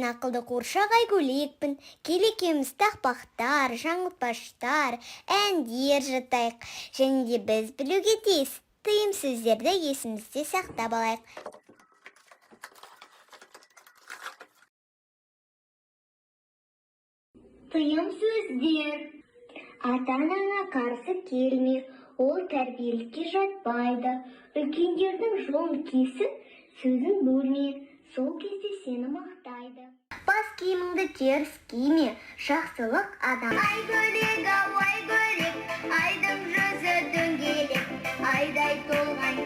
Мен ақылды қоршағай көйлекпін, келекеміз тақпақтар, жаңылтпаштар, әндер жатайық. Және де біз білуге тиіс тыйым сөздерді есімізде сақтап алайық. Тыйым сөздер. Ата-анаңа қарсы келме, ол тәрбиелікке жатпайды. Үлкендердің жолын кесіп, сөзін бөлме, сол кезде сені мақтайды. Бас киіміңді теріс киме, жақсылық адам. Ай бөлек, айдың жүзі дөңгелек, айдай толған